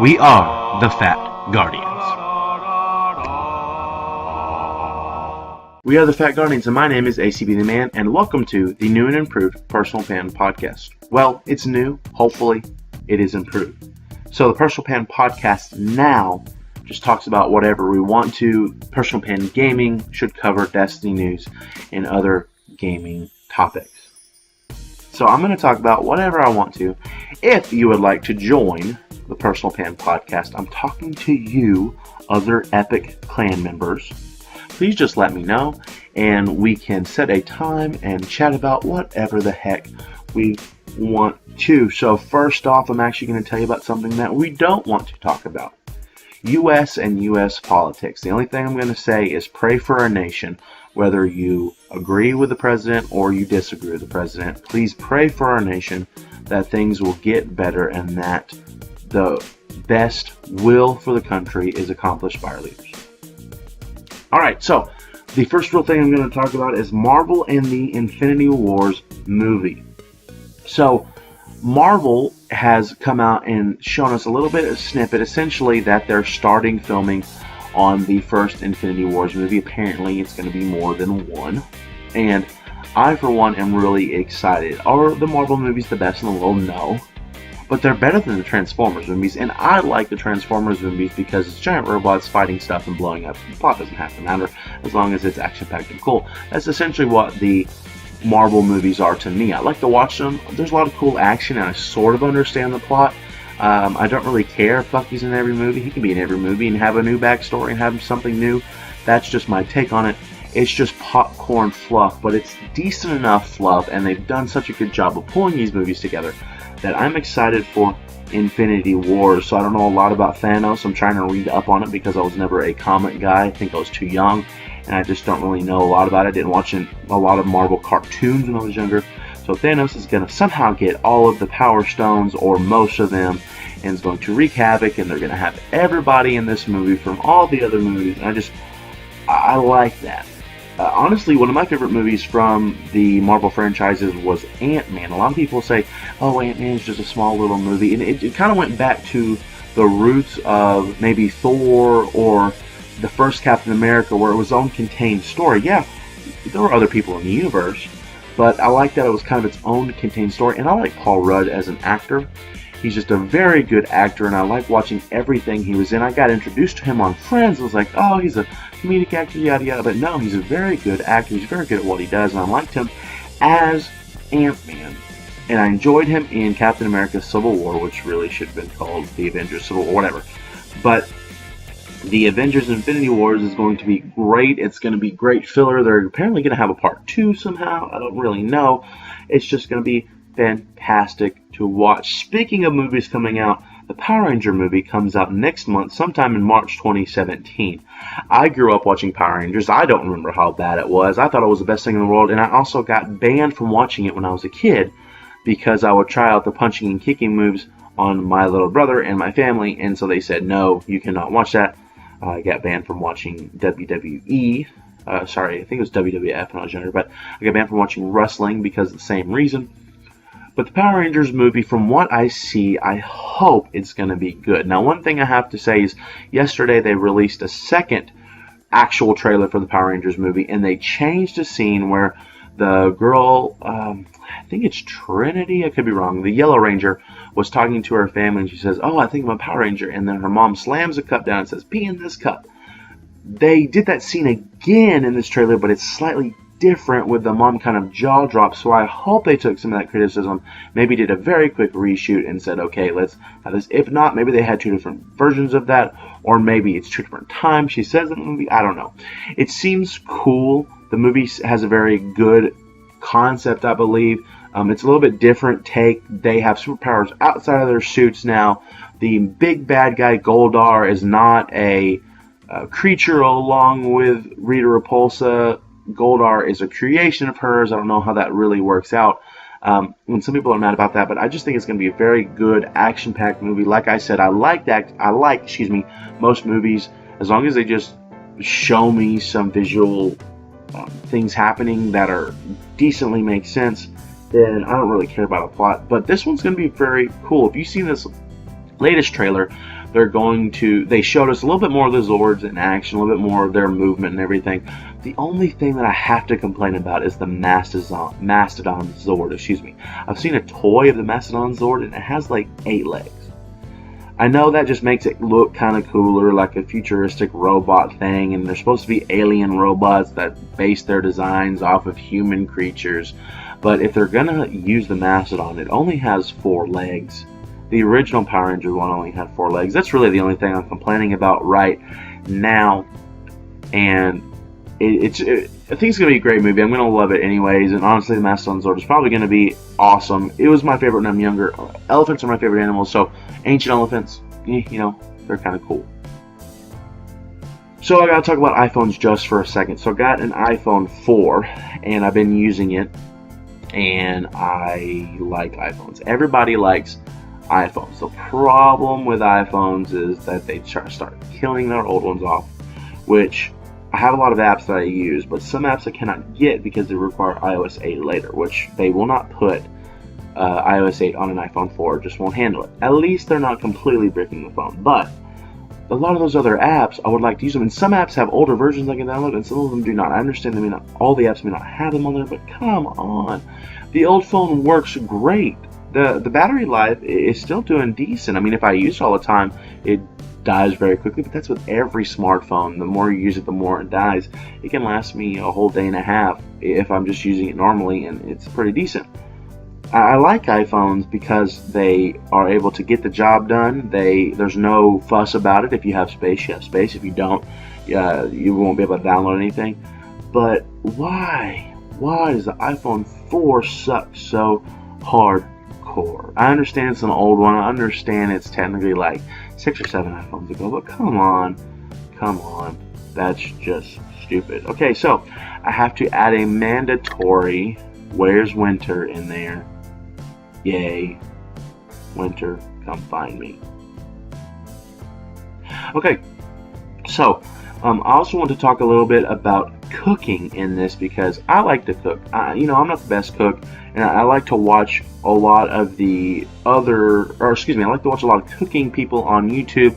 We are the Fat Guardians. We are the Fat Guardians, and my name is ACB the Man, and welcome to the new and improved Personal Pan Podcast. Well, it's new. Hopefully, it is improved. So the Personal Pan Podcast now just talks about whatever we want to. Personal Pan Gaming should cover Destiny news and other gaming topics. So I'm going to talk about whatever I want to. If you would like to join the Personal Pan Podcast, I'm talking to you, other Epic Clan members. Please just let me know, and we can set a time and chat about whatever the heck we want to. So first off, I'm actually going to tell you about something that we don't want to talk about. U.S. and U.S. politics. The only thing I'm going to say is pray for our nation. Whether you agree with the president or you disagree with the president, please pray for our nation that things will get better and that the best will for the country is accomplished by our leaders. Alright, so the first real thing I'm going to talk about is Marvel and the Infinity Wars movie. So Marvel has come out and shown us a little bit of a snippet, essentially that they're starting filming on the first Infinity Wars movie. Apparently it's going to be more than one, and I for one am really excited. Are the Marvel movies the best in the world? No, but they're better than the Transformers movies, and I like the Transformers movies because it's giant robots fighting stuff and blowing up. The plot doesn't have to matter as long as it's action-packed and cool. That's essentially what the Marvel movies are to me. I like to watch them. There's a lot of cool action, and I sort of understand the plot. I don't really care if Bucky's in every movie. He can be in every movie and have a new backstory and have something new. That's just my take on it. It's just popcorn fluff, but it's decent enough fluff, and they've done such a good job of pulling these movies together that I'm excited for Infinity Wars. So I don't know a lot about Thanos. I'm trying to read up on it because I was never a comic guy. I think I was too young, and I just don't really know a lot about it. I didn't watch a lot of Marvel cartoons when I was younger. So Thanos is going to somehow get all of the Power Stones, or most of them, and is going to wreak havoc, and they're going to have everybody in this movie from all the other movies, and I like that. Honestly, one of my favorite movies from the Marvel franchises was Ant-Man. A lot of people say, oh, Ant-Man is just a small little movie, and it kind of went back to the roots of maybe Thor or the first Captain America, where it was its own contained story. Yeah, there were other people in the universe, but I like that it was kind of its own contained story, and I like Paul Rudd as an actor. He's just a very good actor, and I like watching everything he was in. I got introduced to him on Friends. I was like, oh, he's a comedic actor, yada yada, but no, he's a very good actor. He's very good at what he does, and I liked him as Ant-Man. And I enjoyed him in Captain America Civil War, which really should have been called The Avengers Civil War, whatever. But the Avengers Infinity Wars is going to be great. It's going to be great filler. They're apparently going to have a part 2 somehow. I don't really know. It's just going to be fantastic to watch. Speaking of movies coming out, the Power Ranger movie comes out next month, sometime in March 2017. I grew up watching Power Rangers. I don't remember how bad it was. I thought it was the best thing in the world, and I also got banned from watching it when I was a kid because I would try out the punching and kicking moves on my little brother and my family, and so they said, no, you cannot watch that. I got banned from watching WWE. I think it was WWF when I was younger, but I got banned from watching wrestling because of the same reason. But the Power Rangers movie, from what I see, I hope it's going to be good. Now, one thing I have to say is, yesterday they released a second actual trailer for the Power Rangers movie, and they changed a scene where the girl, I think it's Trinity, I could be wrong, the Yellow Ranger, was talking to her family, and she says, oh, I think I'm a Power Ranger, and then her mom slams a cup down and says, pee in this cup. They did that scene again in this trailer, but it's slightly different with the mom kind of jaw drop, so I hope they took some of that criticism, maybe did a very quick reshoot and said, okay, let's have this. If not, maybe they had two different versions of that, or maybe it's two different times she says in the movie. I don't know. It seems cool. The movie has a very good concept, I believe. It's a little bit different take. They have superpowers outside of their suits now. The big bad guy, Goldar, is not a creature along with Rita Repulsa. Goldar is a creation of hers. I don't know how that really works out. And some people are mad about that, but I just think it's going to be a very good action-packed movie. Like I said, I like most movies as long as they just show me some visual things happening that are decently make sense. Then I don't really care about a plot. But this one's going to be very cool. If you've seen this latest trailer They showed us a little bit more of the Zords in action, a little bit more of their movement and everything. The only thing that I have to complain about is the Mastodon Zord, I've seen a toy of the Mastodon Zord, and it has like 8 legs. I know that just makes it look kind of cooler, like a futuristic robot thing, and they're supposed to be alien robots that base their designs off of human creatures. But if they're gonna use the Mastodon, it only has 4 legs. The original Power Ranger one only had 4 legs. That's really the only thing I'm complaining about right now. And I think it's going to be a great movie. I'm going to love it anyways. And honestly, the Mastodon Zord is probably going to be awesome. It was my favorite when I'm younger. Elephants are my favorite animals. So ancient elephants, they're kind of cool. So I got to talk about iPhones just for a second. So I got an iPhone 4 and I've been using it. And I like iPhones. Everybody likes iPhones. The problem with iPhones is that they start killing their old ones off, which I have a lot of apps that I use, but some apps I cannot get because they require iOS 8 later, which they will not put iOS 8 on an iPhone 4, just won't handle it. At least they're not completely breaking the phone, but a lot of those other apps, I would like to use them, and some apps have older versions I can download, and some of them do not. I understand all the apps may not have them on there, but come on. The old phone works great. The battery life is still doing decent. I mean, if I use it all the time, it dies very quickly, but that's with every smartphone. The more you use it, the more it dies. It can last me a whole day and a half if I'm just using it normally, and it's pretty decent. I like iPhones because they are able to get the job done. There's no fuss about it. If you have space, you have space. If you don't, you won't be able to download anything. But why? Why does the iPhone 4 suck so hardcore? I understand it's an old one. I understand it's technically like 6 or 7 iPhones ago, but come on. That's just stupid. Okay, so I have to add a mandatory "Where's Winter" in there. Yay, winter, come find me. Okay, so I also want to talk a little bit about cooking in this because I like to cook. I'm not the best cook, and I like to watch a lot of I like to watch a lot of cooking people on YouTube,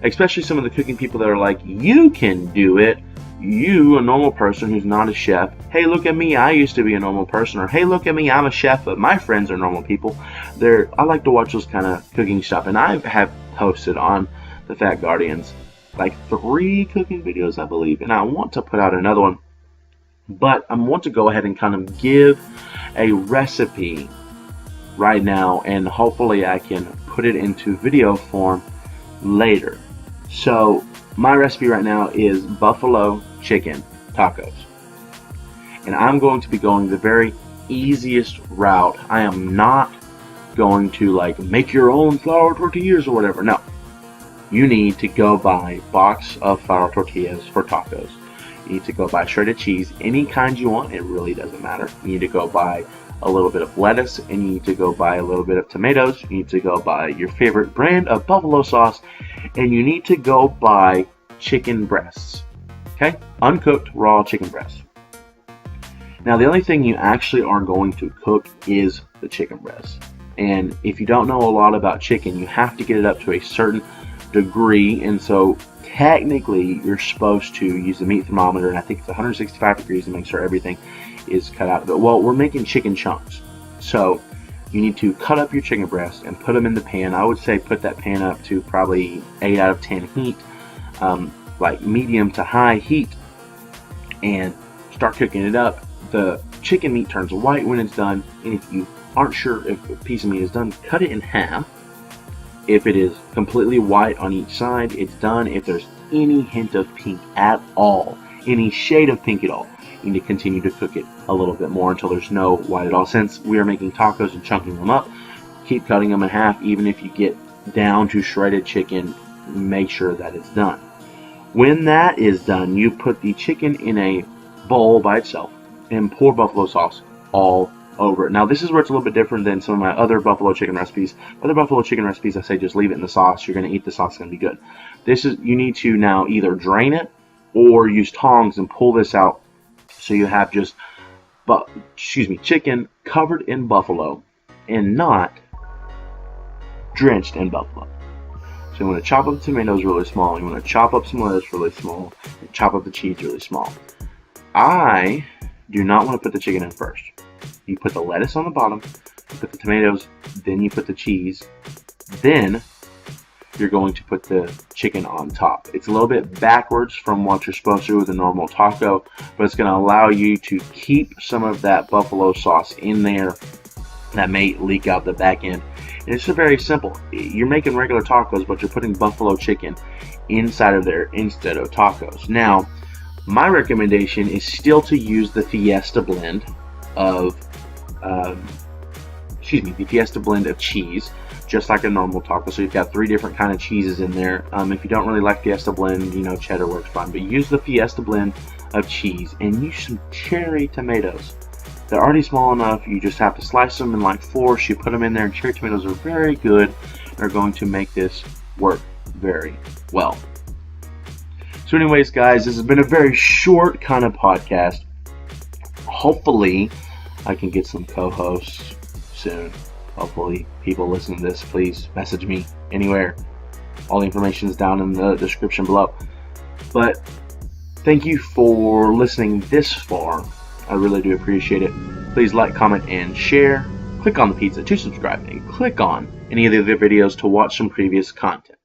especially some of the cooking people that are like, you can do it. You, a normal person who's not a chef, hey, look at me, I used to be a normal person, or hey, look at me, I'm a chef, but my friends are normal people. I like to watch those kind of cooking stuff, and I have posted on the Fat Guardians like 3 cooking videos, I believe, and I want to put out another one, but I want to go ahead and kind of give a recipe right now, and hopefully I can put it into video form later. So my recipe right now is buffalo chicken tacos. And I'm going to be going the very easiest route. I am not going to make your own flour tortillas or whatever. No. You need to go buy a box of flour tortillas for tacos. You need to go buy shredded cheese, any kind you want. It really doesn't matter. You need to go buy a little bit of lettuce, and you need to go buy a little bit of tomatoes. You need to go buy your favorite brand of buffalo sauce, and you need to go buy chicken breasts. Okay? Uncooked, raw chicken breasts. Now, the only thing you actually are going to cook is the chicken breasts. And if you don't know a lot about chicken, you have to get it up to a certain degree. And so, technically, you're supposed to use the meat thermometer, and I think it's 165 degrees to make sure everything is cut out of it. Well, we're making chicken chunks. So, you need to cut up your chicken breasts and put them in the pan. I would say put that pan up to probably 8 out of 10 heat. Like medium to high heat, and start cooking it up. The chicken meat turns white when it's done, and if you aren't sure if a piece of meat is done, cut it in half. If it is completely white on each side, it's done. If there's any hint of pink at all, any shade of pink at all, you need to continue to cook it a little bit more until there's no white at all. Since we are making tacos and chunking them up, keep cutting them in half. Even if you get down to shredded chicken, make sure that it's done. When that is done, you put the chicken in a bowl by itself and pour buffalo sauce all over it. Now, this is where it's a little bit different than some of my other buffalo chicken recipes. Other buffalo chicken recipes, I say just leave it in the sauce. You're going to eat the sauce, it's going to be good. You need to now either drain it or use tongs and pull this out so you have just chicken covered in buffalo and not drenched in buffalo. So you want to chop up the tomatoes really small. You want to chop up some lettuce really small. And chop up the cheese really small. I do not want to put the chicken in first. You put the lettuce on the bottom, you put the tomatoes, then you put the cheese, then you're going to put the chicken on top. It's a little bit backwards from what you're supposed to do with a normal taco, but it's going to allow you to keep some of that buffalo sauce in there that may leak out the back end. And it's just very simple. You're making regular tacos, but you're putting buffalo chicken inside of there instead of tacos. Now, my recommendation is still to use the Fiesta blend of the Fiesta blend of cheese, just like a normal taco. So you've got 3 different kind of cheeses in there. If you don't really like Fiesta blend, cheddar works fine, but use the Fiesta blend of cheese and use some cherry tomatoes. They're already small enough. You just have to slice them in like 4. You put them in there, and cherry tomatoes are very good. They're going to make this work very well. So anyways, guys, this has been a very short kind of podcast. Hopefully, I can get some co-hosts soon. Hopefully, people listen to this, please message me anywhere. All the information is down in the description below. But thank you for listening this far. I really do appreciate it. Please like, comment, and share. Click on the pizza to subscribe, and click on any of the other videos to watch some previous content.